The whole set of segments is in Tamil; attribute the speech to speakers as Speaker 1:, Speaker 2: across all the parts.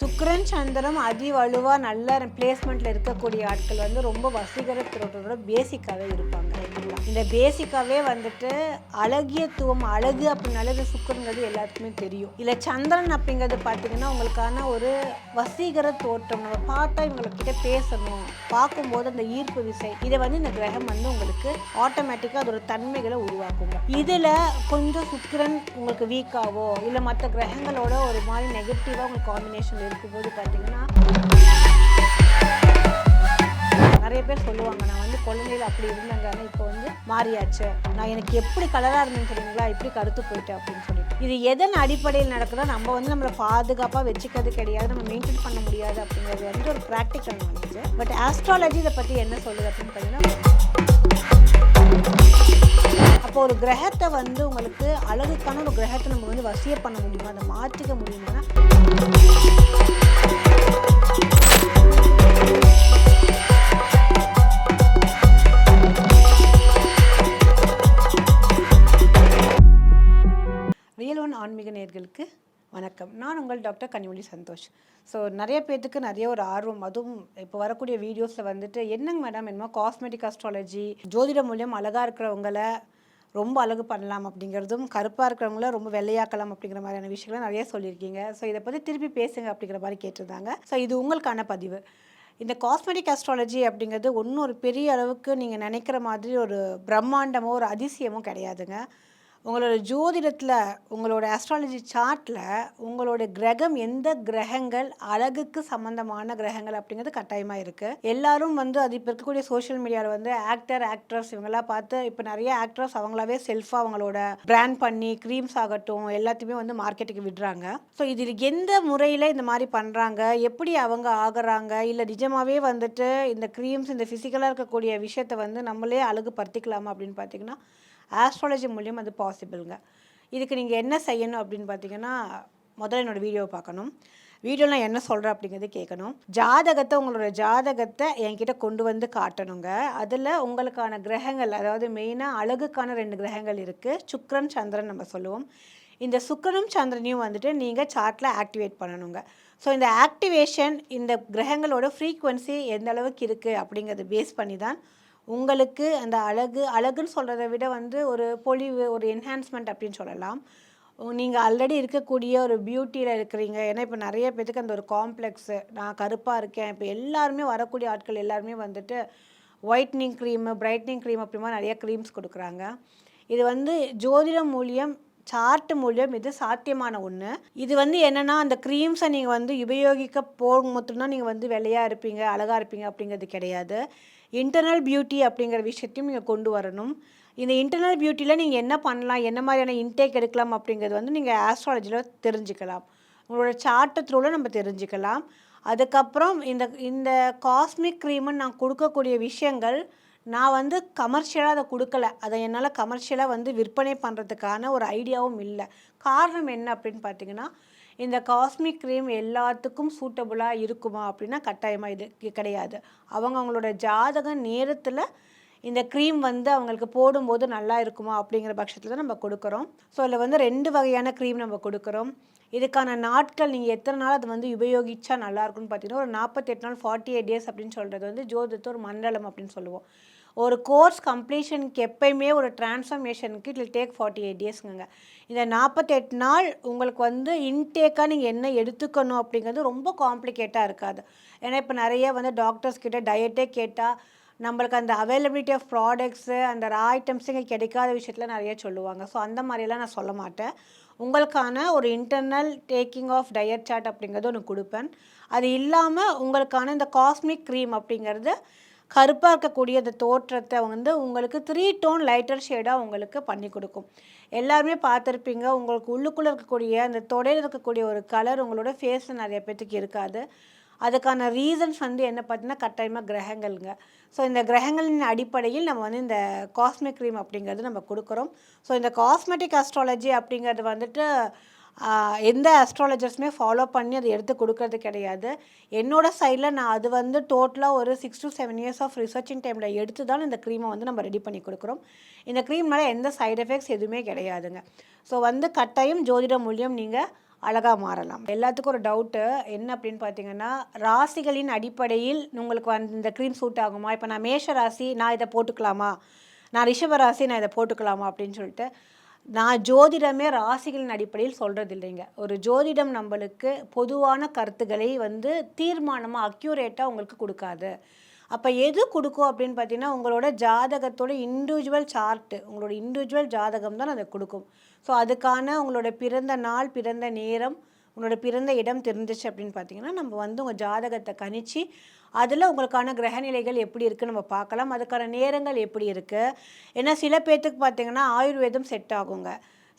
Speaker 1: சுக்கிரன் சந்திரம் வலுவா நல்ல பிளேஸ்மெண்ட்ல இருக்கக்கூடிய ஆட்கள் வந்து ரொம்ப வசீகரத்தோட பேசிக்காவே இருப்பாங்க. இந்த பேசிக்காவே வந்துட்டு அழகியத்துவம், அழகு அப்படின்னாலே சுக்கிரங்கிறது எல்லாத்துக்குமே தெரியும். இல்ல சந்திரன் அப்படிங்கிறது பார்த்தீங்கன்னா உங்களுக்கான ஒரு வசீகர தோற்றம். நம்ம பார்த்தா இவங்ககிட்ட பேசணும், பார்க்கும்போது அந்த ஈர்ப்பு விசை, இதை வந்து இந்த கிரகம் வந்து உங்களுக்கு ஆட்டோமேட்டிக்காக அதோட தன்மைகளை உருவாக்குங்க. இதில் கொஞ்சம் சுக்கிரன் உங்களுக்கு வீக்காவோ இல்லை மற்ற கிரகங்களோட ஒரு மாதிரி நெகட்டிவாக உங்களுக்கு காம்பினேஷன் இருக்கும்போது பார்த்தீங்கன்னா நிறைய பேர் சொல்லுவாங்க, நான் வந்து குழந்தையில அப்படி இருந்தாங்க, ஆனால் இப்போ வந்து மாறியாச்சு, நான் எனக்கு எப்படி கலராக இருந்தேன்னு தெரியுங்களா, இப்படி கருத்து போயிட்டேன் அப்படின்னு சொல்லிட்டு. இது எதன் அடிப்படையில் நடக்குதோ நம்ம வந்து நம்மளை பாதுகாப்பாக வச்சுக்கிறது கிடையாது, நம்ம மெயின்டைன் பண்ண முடியாது அப்படிங்கிறது வந்து ஒரு ப்ராக்டிக்கல் நாலேஜ். பட் ஆஸ்ட்ராலஜி இதை பற்றி என்ன சொல்லுது அப்படின்னு பார்த்தீங்கன்னா, அப்போ ஒரு கிரகத்தை வந்து உங்களுக்கு அழகுக்கான ஒரு கிரகத்தை நம்ம வந்து வசிய பண்ண முடியுமா, அதை மாற்றிக்க முடியுமானா ரியல் ஒன் ஆன்மீக நேயர்களுக்கு வணக்கம். நான் உங்கள் டாக்டர் கனிமொழி சந்தோஷ். ஸோ நிறைய பேர்த்துக்கு நிறைய ஒரு ஆர்வம், அதுவும் இப்போ வரக்கூடிய வீடியோஸில் வந்துட்டு என்னங்க மேடம் என்னமோ காஸ்மெட்டிக் அஸ்ட்ராலஜி, ஜோதிட மூலியம் அழகாக இருக்கிறவங்கள ரொம்ப அழகு பண்ணலாம் அப்படிங்கிறதும், கருப்பாக இருக்கிறவங்கள ரொம்ப வெள்ளையாக்கலாம் அப்படிங்கிற மாதிரியான விஷயங்கள்லாம் நிறைய சொல்லியிருக்கீங்க. ஸோ இதை பற்றி திருப்பி பேசுங்க அப்படிங்கிற மாதிரி கேட்டிருந்தாங்க. ஸோ இது உங்களுக்கான பதிவு. இந்த காஸ்மெட்டிக் அஸ்ட்ராலஜி அப்படிங்கிறது ஒன்றும் ஒரு பெரிய அளவுக்கு நீங்கள் நினைக்கிற மாதிரி ஒரு பிரம்மாண்டமோ ஒரு அதிசயமோ கிடையாதுங்க. உங்களோட ஜோதிடத்தில், உங்களோட ஆஸ்ட்ராலஜி சார்ட்டில் உங்களோட கிரகம் எந்த கிரகங்கள் அழகுக்கு சம்மந்தமான கிரகங்கள் அப்படிங்கிறது கட்டாயமாக இருக்குது. எல்லாரும் வந்து அது இப்போ இருக்கக்கூடிய சோஷியல் மீடியாவில் வந்து ஆக்ட்ரஸ் இவங்கெல்லாம் பார்த்து இப்போ நிறைய ஆக்ட்ரஸ் அவங்களாவே செல்ஃபாக அவங்களோட பிராண்ட் பண்ணி க்ரீம்ஸ் ஆகட்டும் எல்லாத்தையுமே வந்து மார்க்கெட்டுக்கு விடுறாங்க. ஸோ இதில் எந்த முறையில் இந்த மாதிரி பண்ணுறாங்க, எப்படி அவங்க ஆகுறாங்க, இல்லை நிஜமாகவே வந்துட்டு இந்த க்ரீம்ஸ் இந்த ஃபிசிக்கலாக இருக்கக்கூடிய விஷயத்தை வந்து நம்மளே அழகுபடுத்திக்கலாமா அப்படின்னு பார்த்தீங்கன்னா ஆஸ்ட்ராலஜி மூலியம் அது பாசிபிளுங்க. இதுக்கு நீங்கள் என்ன செய்யணும் அப்படின்னு பார்த்தீங்கன்னா, முதல்ல என்னோடய வீடியோவை பார்க்கணும். வீடியோவில் நான் என்ன சொல்கிறேன் அப்படிங்கிறது கேட்கணும். உங்களோட ஜாதகத்தை என்கிட்ட கொண்டு வந்து காட்டணுங்க. அதில் உங்களுக்கான கிரகங்கள், அதாவது மெயினாக அழகுக்கான 2 கிரகங்கள் இருக்குது. சுக்கிரன் சந்திரன் நம்ம சொல்லுவோம். இந்த சுக்கிரனும் சந்திரனையும் வந்துட்டு நீங்கள் சார்ட்டில் ஆக்டிவேட் பண்ணணுங்க. ஸோ இந்த ஆக்டிவேஷன் இந்த கிரகங்களோட ஃப்ரீக்குவன்சி எந்த அளவுக்கு இருக்குது அப்படிங்கிறத பேஸ் பண்ணி தான் உங்களுக்கு அந்த அழகுன்னு சொல்கிறத விட வந்து ஒரு பொலிவு, ஒரு என்ஹான்ஸ்மெண்ட் அப்படின்னு சொல்லலாம். நீங்கள் ஆல்ரெடி இருக்கக்கூடிய ஒரு பியூட்டியில் இருக்கிறீங்க. ஏன்னா இப்போ நிறைய பேத்துக்கு அந்த ஒரு காம்ப்ளெக்ஸு, நான் கருப்பாக இருக்கேன், இப்போ எல்லாருமே வரக்கூடிய ஆட்கள் எல்லாருமே வந்துட்டு ஒயிட்னிங் க்ரீமு, பிரைட்னிங் க்ரீம் அப்படிமா நிறைய க்ரீம்ஸ் கொடுக்குறாங்க. இது வந்து ஜோதிடம் மூலியம், சார்ட் மூலியம் இது சாத்தியமான ஒன்று. இது வந்து என்னென்னா, அந்த க்ரீம்ஸை நீங்கள் வந்து உபயோகிக்க போகும் மட்டும்தான் நீங்கள் வந்து வெள்ளையாக இருப்பீங்க, அழகாக இருப்பீங்க அப்படிங்கிறது கிடையாது. இன்டர்னல் பியூட்டி அப்படிங்கிற விஷயத்தையும் நீங்கள் கொண்டு வரணும். இந்த இன்டர்னல் பியூட்டியில் நீங்கள் என்ன பண்ணலாம், என்ன மாதிரியான இன்டேக் எடுக்கலாம் அப்படிங்கிறது வந்து நீங்கள் ஆஸ்ட்ராலஜியில் தெரிஞ்சுக்கலாம். உங்களோட சார்ட்டு த்ரூவில் நம்ம தெரிஞ்சுக்கலாம். அதுக்கப்புறம் இந்த காஸ்மிக் க்ரீமுன்னு நான் கொடுக்கக்கூடிய விஷயங்கள் நான் வந்து கமர்ஷியலாக அதை கொடுக்கல. அதை என்னால் கமர்ஷியலாக வந்து விற்பனை பண்ணுறதுக்கான ஒரு ஐடியாவும் இல்லை. காரணம் என்ன அப்படின்னு பார்த்தீங்கன்னா, இந்த காஸ்மிக் க்ரீம் எல்லாத்துக்கும் சூட்டபுளாக இருக்குமா அப்படின்னா கட்டாயமாக இது கிடையாது. அவங்களோட ஜாதக நேரத்தில் இந்த க்ரீம் வந்து அவங்களுக்கு போடும்போது நல்லா இருக்குமா அப்படிங்கிற பட்சத்தில் தான் நம்ம கொடுக்குறோம். ஸோ அதில் வந்து 2 வகையான க்ரீம் நம்ம கொடுக்குறோம். இதுக்கான நாட்கள் நீங்கள் எத்தனை நாள் அது வந்து உபயோகித்தா நல்லாயிருக்குன்னு பார்த்தீங்கன்னா, ஒரு 48 நாள், 48 டேஸ் அப்படின்னு சொல்கிறது வந்து ஜோதிடத்தை ஒரு மண்டலம் அப்படின்னு சொல்லுவோம். ஒரு கோர்ஸ் கம்ப்ளீஷனுக்கு எப்பயுமே ஒரு டிரான்ஸ்ஃபர்மேஷனுக்கு இட் வில் டேக் 48 டேஸ்ங்க. இந்த 48 நாள் உங்களுக்கு வந்து இன்டேக்காக நீங்கள் என்ன எடுத்துக்கணும் அப்படிங்கிறது ரொம்ப காம்ப்ளிகேட்டாக இருக்காது. ஏன்னா இப்போ நிறைய வந்து டாக்டர்ஸ் கிட்ட டயட்டே கேட்டால் நம்மளுக்கு அந்த அவைலபிலிட்டி ஆஃப் ப்ராடக்ட்ஸு, அந்த ரா ஐட்டம்ஸுங்க கிடைக்காத விஷயத்தில் நிறைய சொல்லுவாங்க. ஸோ அந்த மாதிரியெல்லாம் நான் சொல்ல மாட்டேன். உங்களுக்கான ஒரு internal taking of diet chart அப்படிங்கிறது ஒன்று கொடுப்பேன். அது இல்லாமல் உங்களுக்கான இந்த காஸ்மிக் க்ரீம் அப்படிங்கிறது கருப்பாக இருக்கக்கூடிய அந்த தோற்றத்தை வந்து உங்களுக்கு 3 டோன் லைட்டர் ஷேடாக உங்களுக்கு பண்ணி கொடுக்கும். எல்லாருமே பார்த்துருப்பீங்க, உங்களுக்கு உள்ளுக்குள்ளே இருக்கக்கூடிய அந்த தொடையில் இருக்கக்கூடிய ஒரு கலர் உங்களோட ஃபேஸில் நிறைய பேர்த்துக்கு இருக்காது. அதுக்கான ரீசன்ஸ் வந்து என்ன பார்த்தீங்கன்னா கட்டாயமாக கிரகங்கள்ங்க. ஸோ இந்த கிரகங்களின் அடிப்படையில் நம்ம வந்து இந்த காஸ்மெட்டிக் க்ரீம் அப்படிங்கிறது நம்ம கொடுக்குறோம். ஸோ இந்த காஸ்மெட்டிக் அஸ்ட்ராலஜி அப்படிங்கிறது வந்துட்டு எந்த அஸ்ட்ராலஜர்ஸுமே ஃபாலோ பண்ணி அதை எடுத்து கொடுக்கறது கிடையாது. என்னோடய சைடில் நான் அது வந்து டோட்டலாக ஒரு 6 to 7 இயர்ஸ் ஆஃப் ரிசர்ச்சிங் டைமில் எடுத்து தான் இந்த க்ரீமை வந்து நம்ம ரெடி பண்ணி கொடுக்குறோம். இந்த க்ரீம்னால எந்த சைடு எஃபெக்ட்ஸ் எதுவுமே கிடையாதுங்க. ஸோ வந்து கட்டாயம் ஜோதிட மூலியம் நீங்கள் அழகாக மாறலாம். எல்லாத்துக்கும் ஒரு டவுட்டு என்ன அப்படின்னு பார்த்தீங்கன்னா, ராசிகளின் அடிப்படையில் உங்களுக்கு இந்த க்ரீம் சூட் ஆகுமா? இப்போ நான் மேஷ ராசி, நான் இதை போட்டுக்கலாமா? நான் ரிஷப ராசி, நான் இதை போட்டுக்கலாமா? அப்படின்னு சொல்லிட்டு நான் ஜோதிடமே ராசிகளின் அடிப்படையில் சொல்கிறது இல்லைங்க. ஒரு ஜோதிடம் நம்மளுக்கு பொதுவான கருத்துக்களை தீர்மானமாக அக்யூரேட்டாக உங்களுக்கு கொடுக்காது. அப்போ எது கொடுக்கும் அப்படின்னு பார்த்தீங்கன்னா, உங்களோட ஜாதகத்தோட இண்டிவிஜுவல் சார்ட்டு, உங்களோட இண்டிவிஜுவல் ஜாதகம் தான் அதை கொடுக்கும். ஸோ அதுக்கான உங்களோட பிறந்த நாள், பிறந்த நேரம், உங்களோட பிறந்த இடம் தெரிஞ்சிச்சு அப்படின்னு பார்த்தீங்கன்னா, நம்ம உங்கள் ஜாதகத்தை கணிச்சு அதில் உங்களுக்கான கிரகநிலைகள் எப்படி இருக்குன்னு நம்ம பார்க்கலாம். அதுக்கான நேரங்கள் எப்படி இருக்குது. ஏன்னா சில பேர்த்துக்கு பார்த்தீங்கன்னா ஆயுர்வேதம் செட் ஆகுங்க.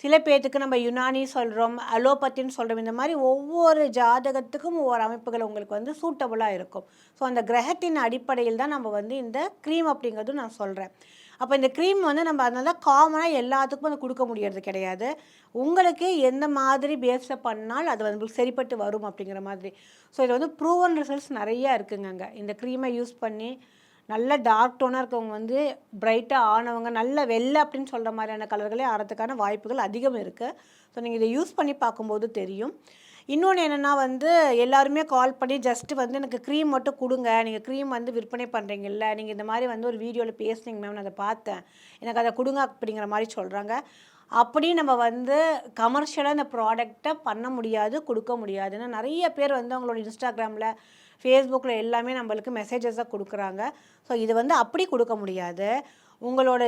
Speaker 1: சில பேர்த்துக்கு நம்ம யுனானி சொல்கிறோம், அலோபத்தின்னு சொல்கிறோம். இந்த மாதிரி ஒவ்வொரு ஜாதகத்துக்கும் ஒவ்வொரு அமைப்புகள் உங்களுக்கு சூட்டபுளாக இருக்கும். ஸோ அந்த கிரகத்தின் அடிப்படையில் தான் நம்ம இந்த க்ரீம் அப்படிங்கிறதும் நான் சொல்கிறேன். அப்போ இந்த க்ரீம் நம்ம அதனால காமனாக எல்லாத்துக்கும் கொடுக்க முடியறது கிடையாது. உங்களுக்கு எந்த மாதிரி பேஸில் பண்ணால் அது உங்களுக்கு சரிப்பட்டு வரும் அப்படிங்கிற மாதிரி. ஸோ இது ப்ரூவன் ரிசல்ட்ஸ் நிறையா இருக்குங்க. இந்த க்ரீமை யூஸ் பண்ணி நல்ல டார்க் டோனாக இருக்கவங்க பிரைட்டாக ஆனவங்க, நல்ல வெள்ளை அப்படின்னு சொல்கிற மாதிரியான கலர்களே ஆகிறதுக்கான வாய்ப்புகள் அதிகம் இருக்குது. ஸோ நீங்கள் இதை யூஸ் பண்ணி பார்க்கும்போது தெரியும். இன்னொன்று என்னென்னா எல்லாருமே கால் பண்ணி ஜஸ்ட்டு எனக்கு க்ரீம் மட்டும் கொடுங்க, நீங்கள் க்ரீம் விற்பனை பண்ணுறீங்கல்ல, நீங்கள் இந்த மாதிரி ஒரு வீடியோவில் பேசுனீங்க மேம், நான் அதை பார்த்தேன், எனக்கு அதை கொடுங்க அப்படிங்கிற மாதிரி சொல்கிறாங்க. அப்படி நம்ம கமர்ஷியலாக இந்த ப்ராடக்டை பண்ண முடியாது, கொடுக்க முடியாது. ஏன்னா நிறைய பேர் அவங்களோட இன்ஸ்டாகிராமில், ஃபேஸ்புக்கில் எல்லாமே நம்மளுக்கு மெசேஜஸாக கொடுக்குறாங்க. ஸோ இது அப்படி கொடுக்க முடியாது. உங்களோட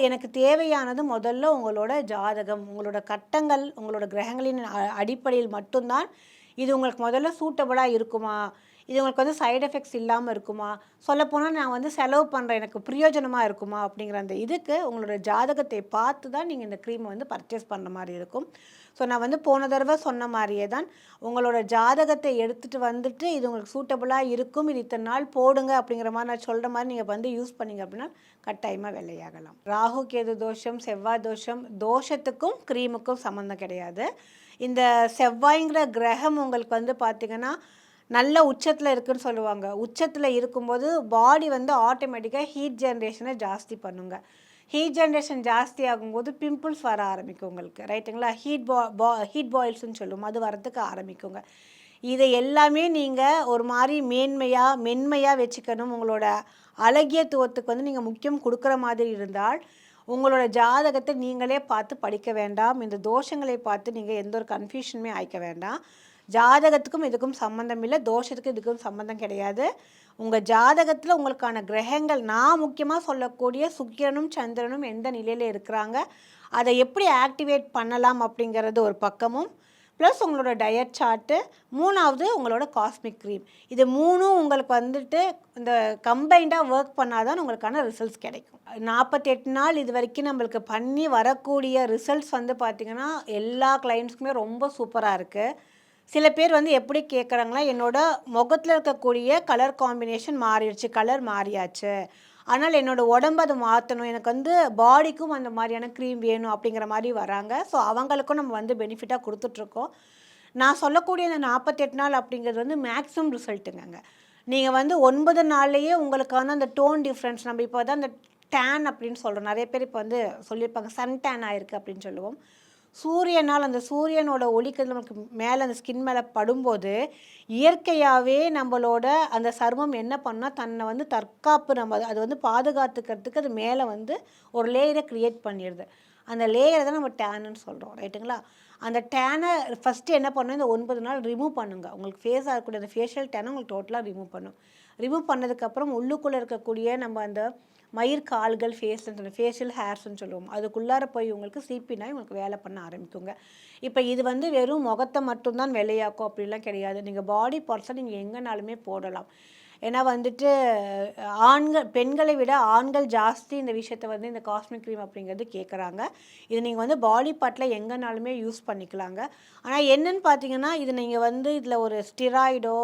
Speaker 1: எனக்கு தேவையானது முதல்ல உங்களோட ஜாதகம், உங்களோட கட்டங்கள், உங்களோட கிரகங்களின் அடிப்படையில் மட்டும்தான் இது உங்களுக்கு முதல்ல சூட்டபுளாக இருக்குமா, இது உங்களுக்கு சைடு எஃபெக்ட்ஸ் இல்லாமல் இருக்குமா, சொல்லப்போனால் நான் செலவு பண்ணுறேன், எனக்கு பிரயோஜனமாக இருக்குமா அப்படிங்கிற அந்த இதுக்கு உங்களோட ஜாதகத்தை பார்த்து தான் நீங்கள் இந்த க்ரீமை பர்ச்சேஸ் பண்ணுற மாதிரி இருக்கும். ஸோ நான் போன தடவை சொன்ன மாதிரியே தான் உங்களோட ஜாதகத்தை எடுத்துகிட்டு இது உங்களுக்கு சூட்டபுளாக இருக்கும், இது இத்தனை நாள் போடுங்க அப்படிங்கிற மாதிரி நான் சொல்கிற மாதிரி நீங்கள் யூஸ் பண்ணிங்க அப்படின்னா கட்டாயமாக வெள்ளையாகலாம். ராகு கேது தோஷம், செவ்வாய் தோஷம், தோஷத்துக்கும் க்ரீமுக்கும் சம்மந்தம் கிடையாது. இந்த செவ்வாய்ங்கிற கிரகம் உங்களுக்கு பார்த்திங்கன்னா நல்ல உச்சத்தில் இருக்குதுன்னு சொல்லுவாங்க. உச்சத்தில் இருக்கும்போது பாடி ஆட்டோமேட்டிக்காக ஹீட் ஜென்ரேஷனை ஜாஸ்தி பண்ணுங்க. ஹீட் ஜென்ரேஷன் ஜாஸ்தி ஆகும்போது பிம்பிள்ஸ் வர ஆரம்பிக்கும் உங்களுக்கு, ரைட்டுங்களா? ஹீட் பாயில்ஸ்ன்னு சொல்லுவோம், அது வரத்துக்கு ஆரம்பிக்குங்க. இதை எல்லாமே நீங்கள் ஒரு மாதிரி மென்மையாக வச்சுக்கணும். உங்களோட அழகியத்துவத்துக்கு நீங்கள் முக்கியம் கொடுக்குற மாதிரி இருந்தால் உங்களோட ஜாதகத்தை நீங்களே பார்த்து படிக்க வேண்டாம். இந்த தோஷங்களை பார்த்து நீங்கள் எந்த ஒரு கன்ஃபியூஷனுமே ஆயிக்க வேண்டாம். ஜாதகத்துக்கும் இதுக்கும் சம்மந்தம் இல்லை, தோஷத்துக்கும் இதுக்கும் சம்மந்தம் கிடையாது. உங்கள் ஜாதகத்தில் உங்களுக்கான கிரகங்கள், நான் முக்கியமாக சொல்லக்கூடிய சுக்கிரனும் சந்திரனும் எந்த நிலையில் இருக்கிறாங்க, அதை எப்படி ஆக்டிவேட் பண்ணலாம் அப்படிங்கிறது ஒரு பக்கமும், ப்ளஸ் உங்களோட டயட் சார்ட்டு, மூணாவது உங்களோட காஸ்மிக் க்ரீம். இது மூணும் உங்களுக்கு இந்த கம்பைண்டாக ஒர்க் பண்ணால் தான் உங்களுக்கான ரிசல்ட்ஸ் கிடைக்கும். 48 நாள் இது வரைக்கும் நம்மளுக்கு பண்ணி வரக்கூடிய ரிசல்ட்ஸ் பார்த்திங்கன்னா எல்லா கிளைண்ட்ஸ்க்குமே ரொம்ப சூப்பராக இருக்குது. சில பேர் எப்படி கேட்குறாங்களா, என்னோட முகத்தில் இருக்கக்கூடிய கலர் காம்பினேஷன் மாறிடுச்சு, கலர் மாறியாச்சு, ஆனால் என்னோடய உடம்பு அதை மாற்றணும், எனக்கு பாடிக்கும் அந்த மாதிரியான க்ரீம் வேணும் அப்படிங்கிற மாதிரி வராங்க. ஸோ அவங்களுக்கும் நம்ம பெனிஃபிட்டாக கொடுத்துட்ருக்கோம். நான் சொல்லக்கூடிய இந்த 48 நாள் அப்படிங்கிறது மேக்ஸிமம் ரிசல்ட்டுங்க. நீங்கள் 9 நாள்லேயே உங்களுக்கான அந்த டோன் டிஃப்ரென்ஸ், நம்ம இப்போ தான் அந்த டேன் அப்படின்னு சொல்கிறோம், நிறைய பேர் இப்போ சொல்லியிருப்பாங்க சன் டேன் ஆயிருக்கு அப்படின்னு சொல்லுவோம். சூரியனால் அந்த சூரியனோட ஒளிக்கதிர் நமக்கு மேலே அந்த ஸ்கின் மேலே படும்போது இயற்கையாகவே நம்மளோட அந்த சருமம் என்ன பண்ணால் தன்னை தற்காப்பு, நம்ம அது பாதுகாத்துக்கிறதுக்கு அது மேலே ஒரு லேயரை க்ரியேட் பண்ணிடுது. அந்த லேயரை தான் நம்ம டேனுன்னு சொல்கிறோம், ரைட்டுங்களா? அந்த டேனை ஃபஸ்ட்டு என்ன பண்ணணும், இந்த 9 நாள் ரிமூவ் பண்ணுங்க. உங்களுக்கு ஃபேஸாக இருக்கக்கூடிய அந்த ஃபேஷியல் டேனை உங்களுக்கு டோட்டலாக ரிமூவ் பண்ணும். ரிமூவ் பண்ணதுக்கப்புறம் உள்ளுக்குள்ளே இருக்கக்கூடிய நம்ம அந்த மயிர் கால்கள், ஃபேஷியல் ஹேர்ஸ்ன்னு சொல்லுவோம், அதுக்குள்ளார போய் உங்களுக்கு சிபினாய் உங்களுக்கு வேலை பண்ண ஆரம்பிக்குங்க. இப்போ இது வெறும் முகத்தை மட்டும்தான் வெள்ளையாக்கும் அப்படிலாம் கிடையாது. நீங்கள் பாடி பார்ட்ஸை நீங்கள் எங்கேனாலுமே போடலாம். ஏன்னா பெண்களை விட ஆண்கள் ஜாஸ்தி இந்த விஷயத்தை இந்த காஸ்மிக் க்ரீம் அப்படிங்கிறது கேட்குறாங்க. இது நீங்கள் பாடி பார்ட்டில் எங்கேனாலுமே யூஸ் பண்ணிக்கலாங்க. ஆனால் என்னன்னு பார்த்தீங்கன்னா, இது நீங்கள் இதில் ஒரு ஸ்டிராய்டோ,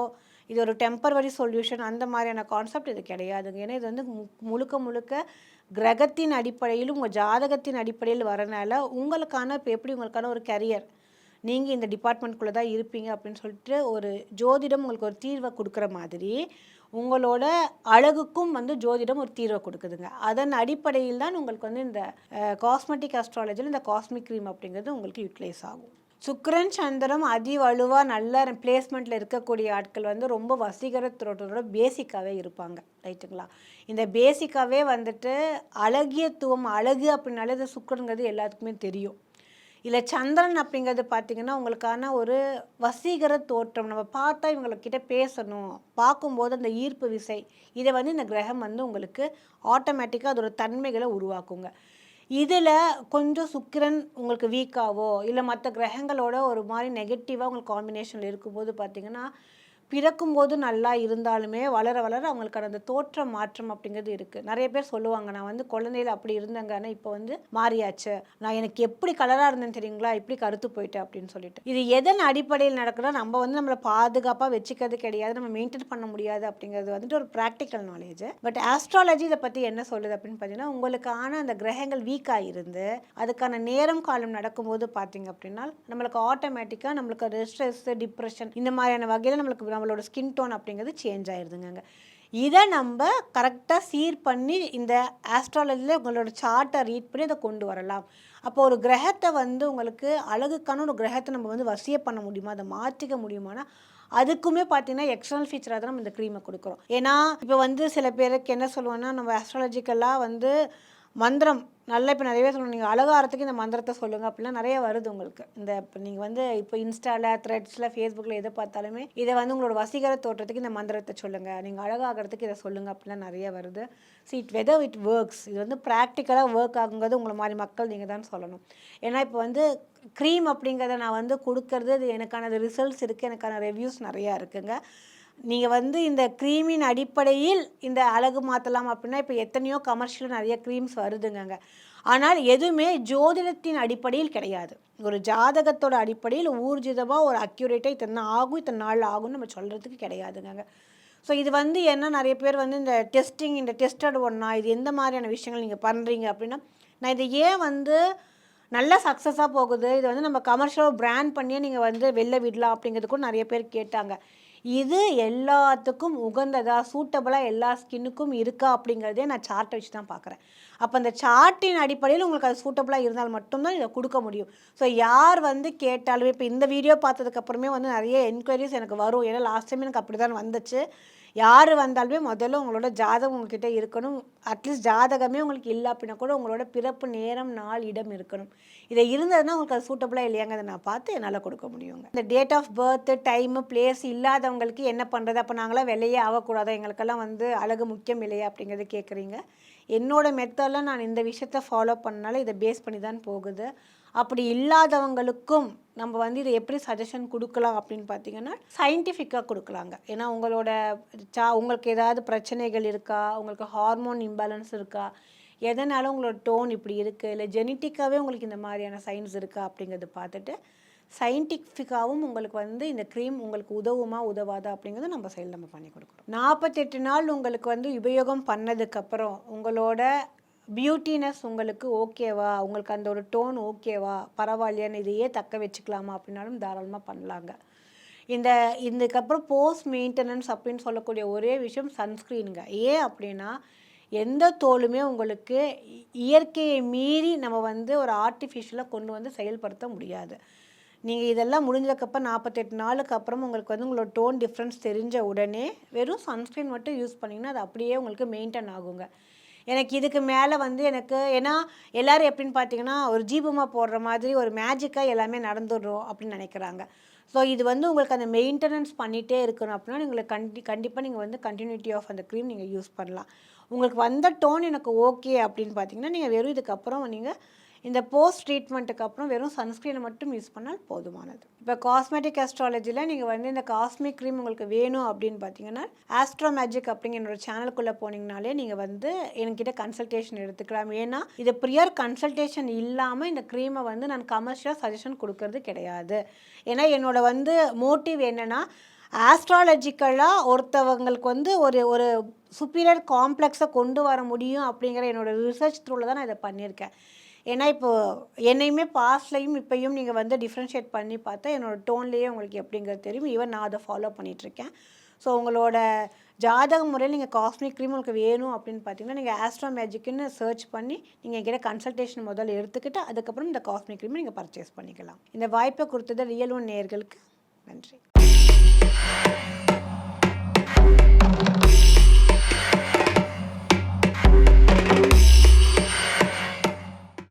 Speaker 1: இது ஒரு டெம்பரவரி சொல்யூஷன் அந்த மாதிரியான கான்செப்ட் இது கிடையாதுங்க. ஏன்னா இது முழுக்க கிரகத்தின் அடிப்படையிலும் உங்கள் ஜாதகத்தின் அடிப்படையில் வரனால உங்களுக்கான இப்போ எப்படி உங்களுக்கான ஒரு கரியர், நீங்கள் இந்த டிபார்ட்மெண்ட்குள்ளே தான் இருப்பீங்க அப்படின்னு சொல்லிட்டு ஒரு ஜோதிடம் உங்களுக்கு ஒரு தீர்வை கொடுக்குற மாதிரி உங்களோட அழகுக்கும் ஜோதிடம் ஒரு தீர்வை கொடுக்குதுங்க. அதன் அடிப்படையில் தான் உங்களுக்கு இந்த காஸ்மெட்டிக் அஸ்ட்ராலஜியில் இந்த காஸ்மிக் க்ரீம் அப்படிங்கிறது உங்களுக்கு யூட்டிலைஸ் ஆகும். சுக்கிரன் சந்திரம் அதி வலுவாக நல்ல பிளேஸ்மெண்ட்டில் இருக்கக்கூடிய ஆட்கள் வந்து ரொம்ப வசீகரத்தோட பேசிக்காகவே இருப்பாங்க, ரைட்டுங்களா? இந்த பேசிக்காகவே வந்துட்டு அழகியத்துவம், அழகு அப்படின்னாலே அது சுக்கிரனுங்கிறது எல்லாத்துக்குமே தெரியும். இல்லை சந்திரன் அப்படிங்கிறது பார்த்திங்கன்னா உங்களுக்கான ஒரு வசீகர தோற்றம். நம்ம பார்த்தா இவங்கக்கிட்ட பேசணும், பார்க்கும்போது அந்த ஈர்ப்பு விசை, இதை வந்து இந்த கிரகம் வந்து உங்களுக்கு ஆட்டோமேட்டிக்காக அதோட தன்மைகளை உருவாக்குங்க. இதில் கொஞ்சம் சுக்கிரன் உங்களுக்கு வீக்காவோ இல்லை மற்ற கிரகங்களோட ஒரு மாதிரி நெகட்டிவாக உங்களுக்கு காம்பினேஷனில் இருக்கும்போது பார்த்திங்கன்னா பிறக்கும்போது நல்லா இருந்தாலுமே வளர வளர அவங்களுக்கான அந்த தோற்ற மாற்றம் அப்படிங்கிறது இருக்குது. நிறைய பேர் சொல்லுவாங்க, நான் வந்து குழந்தையில அப்படி இருந்தேங்க, ஆனால் இப்போ வந்து மாறியாச்சு, நான் எனக்கு எப்படி கலராக இருந்தேன்னு தெரியுங்களா, இப்படி கருத்து போயிட்டேன் அப்படின்னு சொல்லிட்டு. இது எதன் அடிப்படையில் நடக்குதோ நம்ம வந்து நம்மளை பாதுகாப்பாக வச்சுக்கிறது கிடையாது, நம்ம மெயின்டைன் பண்ண முடியாது அப்படிங்கிறது வந்துட்டு ஒரு ப்ராக்டிக்கல் நாலேஜ். பட் ஆஸ்ட்ராலஜி இதை பற்றி என்ன சொல்லுது அப்படின்னு பார்த்தீங்கன்னா, உங்களுக்கான அந்த கிரகங்கள் வீக்காக இருந்து அதுக்கான நேரம் காலம் நடக்கும்போது பார்த்தீங்க அப்படின்னா நம்மளுக்கு ஆட்டோமேட்டிக்காக நம்மளுக்கு ஸ்ட்ரெஸ், டிப்ரெஷன் இந்த மாதிரியான வகையில் நம்மளோட ஸ்கின் டோன் அப்படிங்கிறது சேஞ்ச் ஆயிடுதுங்க. இதை நம்ம கரெக்டாக சீர் பண்ணி இந்த ஆஸ்ட்ராலஜியில் உங்களோட சார்ட்டை ரீட் பண்ணி அதை கொண்டு வரலாம். அப்போ ஒரு கிரகத்தை வந்து உங்களுக்கு அழகுக்கான ஒரு கிரகத்தை நம்ம வந்து வசிய பண்ண முடியுமா, அதை மாற்றிக்க முடியுமானா அதுக்குமே பார்த்தீங்கன்னா எக்ஸ்டர்னல் ஃபீச்சராக தான் நம்ம இந்த க்ரீமை கொடுக்குறோம். ஏன்னா இப்போ வந்து சில பேருக்கு என்ன சொல்லுவோன்னா, நம்ம ஆஸ்ட்ராலஜிக்கலாக வந்து மந்திரம் நல்லா இப்போ நிறையவே சொல்லணும், நீங்கள் அழகாரத்துக்கு இந்த மந்திரத்தை சொல்லுங்கள் அப்படிலாம் நிறைய வருது உங்களுக்கு. இந்த இப்போ நீங்கள் வந்து இப்போ இன்ஸ்டாவில், த்ரெட்ஸில், ஃபேஸ்புக்கில் எதை பார்த்தாலுமே இதை வந்து உங்களோட வசீகர தோற்றத்துக்கு இந்த மந்திரத்தை சொல்லுங்கள், நீங்கள் அழகாகிறதுக்கு இதை சொல்லுங்கள் அப்படிலாம் நிறைய வருது. வெதர் இட் ஒர்க்ஸ், இது வந்து ப்ராக்டிக்கலாக ஒர்க் ஆகுங்கிறது உங்களை மாதிரி மக்கள் நீங்கள் தான் சொல்லணும். ஏன்னா இப்போ வந்து க்ரீம் அப்படிங்கிறத நான் வந்து கொடுக்கறது, அது எனக்கான ரிசல்ட்ஸ் இருக்குது, எனக்கான ரிவ்யூஸ் நிறையா இருக்குங்க. நீங்கள் வந்து இந்த க்ரீமின் அடிப்படையில் இந்த அழகு மாற்றலாம் அப்படின்னா இப்போ எத்தனையோ கமர்ஷியல் நிறைய க்ரீம்ஸ் வருதுங்க. ஆனால் எதுவுமே ஜோதிடத்தின் அடிப்படையில் கிடையாது. ஒரு ஜாதகத்தோட அடிப்படையில் ஊர்ஜிதமாக ஒரு அக்யூரேட்டாக இத்தனை ஆகும், இத்தனை நாள் ஆகும்னு நம்ம சொல்கிறதுக்கு கிடையாதுங்க. ஸோ இது வந்து என்ன, நிறைய பேர் வந்து இந்த இந்த டெஸ்டட் ஒன்றா, இது எந்த மாதிரியான விஷயங்கள் நீங்கள் பண்ணுறீங்க அப்படின்னா, நான் இதை ஏன் வந்து நல்ல சக்ஸஸாக போகுது, இதை வந்து நம்ம கமர்ஷியலாக பிராண்ட் பண்ணியே நீங்கள் வந்து வெளில விடலாம் அப்படிங்கிறது கூட நிறைய பேர் கேட்டாங்க. இது எல்லாத்துக்கும் உகந்ததாக, சூட்டபுளாக எல்லா ஸ்கின்னுக்கும் இருக்கா அப்படிங்கிறதே நான் சார்ட்டை வச்சு தான் பார்க்குறேன். அப்போ அந்த சார்ட்டின் அடிப்படையில் உங்களுக்கு அது சூட்டபுளாக இருந்தால் மட்டும்தான் இதை கொடுக்க முடியும். ஸோ யார் வந்து கேட்டாலுமே, இப்போ இந்த வீடியோ பார்த்ததுக்கப்புறமே வந்து நிறைய என்கொயரிஸ் எனக்கு வரும். ஏன்னா லாஸ்ட் டைம் எனக்கு அப்படி தான் வந்துச்சு. யார் வந்தாலுமே முதல்ல உங்களோட ஜாதகம் உங்கள்கிட்ட இருக்கணும். அட்லீஸ்ட் ஜாதகமே உங்களுக்கு இல்லை அப்படின்னா கூட உங்களோட பிறப்பு நேரம், நாள், இடம் இருக்கணும். இதை இருந்ததுன்னா உங்களுக்கு அது சூட்டபுளாக இல்லையாங்க அதை நான் பார்த்து என்னால் கொடுக்க முடியுங்க. இந்த date of birth, time, place இல்லாதவங்களுக்கு என்ன பண்ணுறது, அப்போ நாங்களாம் வெளியே ஆகக்கூடாதா, எங்களுக்கெல்லாம் வந்து அழகு முக்கியம் இல்லையா அப்படிங்கிறது கேட்குறீங்க. என்னோடய மெத்தடில் நான் இந்த விஷயத்தை ஃபாலோ பண்ணனால இதை பேஸ் பண்ணி தான் போகுது. அப்படி இல்லாதவங்களுக்கும் நம்ம வந்து இதை எப்படி சஜஷன் கொடுக்கலாம் அப்படின்னு பார்த்தீங்கன்னா சயின்டிஃபிக்காக கொடுக்கலாங்க. ஏன்னா உங்களோட உங்களுக்கு ஏதாவது பிரச்சனைகள் இருக்கா, உங்களுக்கு ஹார்மோன் இம்பேலன்ஸ் இருக்கா, எதனால உங்களோட டோன் இப்படி இருக்குது, இல்லை ஜெனட்டிக்காகவே உங்களுக்கு இந்த மாதிரியான சைன்ஸ் இருக்கா அப்படிங்கிறத பார்த்துட்டு சயின்டிஃபிக்காகவும் உங்களுக்கு வந்து இந்த க்ரீம் உங்களுக்கு உதவுமா உதவாதா அப்படிங்கிறத நம்ம சைடில் நம்ம பண்ணி கொடுக்குறோம். 48 நாள் உங்களுக்கு வந்து உபயோகம் பண்ணதுக்கப்புறம் உங்களோட பியூட்டினஸ் உங்களுக்கு ஓகேவா, உங்களுக்கு அந்த ஒரு டோன் ஓகேவா, பரவாயில்லையான்னு இதையே தக்க வச்சுக்கலாமா அப்படின்னாலும் தாராளமாக பண்ணலாங்க. இதுக்கப்புறம் போஸ்ட் மெயின்டெனன்ஸ் அப்படின்னு சொல்லக்கூடிய ஒரே விஷயம் சன்ஸ்க்ரீனுங்க. ஏன் அப்படின்னா எந்த தோலுமே உங்களுக்கு இயற்கையை மீறி நம்ம வந்து ஒரு ஆர்டிஃபிஷியலாக கொண்டு வந்து செயல்படுத்த முடியாது. நீங்கள் இதெல்லாம் முடிஞ்சதுக்கப்புறம் 48 நாளுக்கு அப்புறம் உங்களுக்கு வந்து உங்களோட டோன் டிஃப்ரென்ஸ் தெரிஞ்ச உடனே வெறும் சன்ஸ்க்ரீன் மட்டும் யூஸ் பண்ணிங்கன்னா அது அப்படியே உங்களுக்கு மெயின்டைன் ஆகுங்க. எனக்கு இதுக்கு மேலே வந்து ஏன்னா எல்லோரும் எப்படின்னு பார்த்தீங்கன்னா ஒரு ஜீபமாக போடுற மாதிரி ஒரு மேஜிக்காக எல்லாமே நடந்துடுறோம் அப்படின்னு நினைக்கிறாங்க. ஸோ இது வந்து உங்களுக்கு அந்த மெயின்டெனன்ஸ் பண்ணிகிட்டே இருக்கணும் அப்படின்னா உங்களுக்கு கண்டிப்பாக நீங்கள் வந்து கண்டினியூட்டி ஆஃப் அந்த க்ரீம் நீங்கள் யூஸ் பண்ணலாம். உங்களுக்கு வந்த டோன் எனக்கு ஓகே அப்படின்னு பார்த்தீங்கன்னா நீங்கள் வெறும் இதுக்கப்புறம் நீங்கள் இந்த போஸ்ட் ட்ரீட்மெண்ட்டுக்கு அப்புறம் வெறும் சன்ஸ்க்ரீனை மட்டும் யூஸ் பண்ணால் போதுமானது. இப்போ காஸ்மெட்டிக் ஆஸ்ட்ராலஜியில் நீங்கள் வந்து இந்த காஸ்மிக் க்ரீம் உங்களுக்கு வேணும் அப்படின்னு பார்த்தீங்கன்னா ஆஸ்ட்ரோ மேஜிக் அப்படிங்கிற என்னோட சேனலுக்குள்ளே போனீங்கனாலே நீங்கள் வந்து என்கிட்ட கன்சல்டேஷன் எடுத்துக்கலாம். ஏன்னா இது ப்ரியர் கன்சல்டேஷன் இல்லாமல் இந்த க்ரீமை வந்து நான் கமர்ஷியலாக சஜஷன் கொடுக்கறது கிடையாது. ஏன்னா என்னோட வந்து மோட்டிவ் என்னென்னா ஆஸ்ட்ராலஜிக்கலாக ஒருத்தவங்களுக்கு வந்து ஒரு ஒரு சுப்பீரியர் காம்ப்ளெக்ஸை கொண்டு வர முடியும் அப்படிங்கிற என்னோடய ரிசர்ச் த்ரூவில் தான் நான் இதை பண்ணியிருக்கேன். ஏன்னா இப்போது என்னையுமே பாஸ்ட்லையும் இப்போயும் நீங்கள் வந்து டிஃப்ரென்ஷியேட் பண்ணி பார்த்தா என்னோடய டோன்லேயே உங்களுக்கு எப்படிங்கிறது தெரியும். ஈவன் நான் அதை ஃபாலோ பண்ணிகிட்ருக்கேன். ஸோ உங்களோட ஜாதக முறையில் நீங்கள் காஸ்மிக் க்ரீம் உங்களுக்கு வேணும் அப்படின்னு பார்த்தீங்கன்னா நீங்கள் ஆஸ்ட்ரோ மேஜிக்குன்னு சர்ச் பண்ணி நீங்கள் என்கிட்ட கன்சல்டேஷன் முதல்ல எடுத்துக்கிட்டு அதுக்கப்புறம் இந்த காஸ்மிக் க்ரீமை நீங்கள் பர்ச்சேஸ் பண்ணிக்கலாம். இந்த வாய்ப்பை கொடுத்தது ரியல் ஒன் நேயர்களுக்கு நன்றி.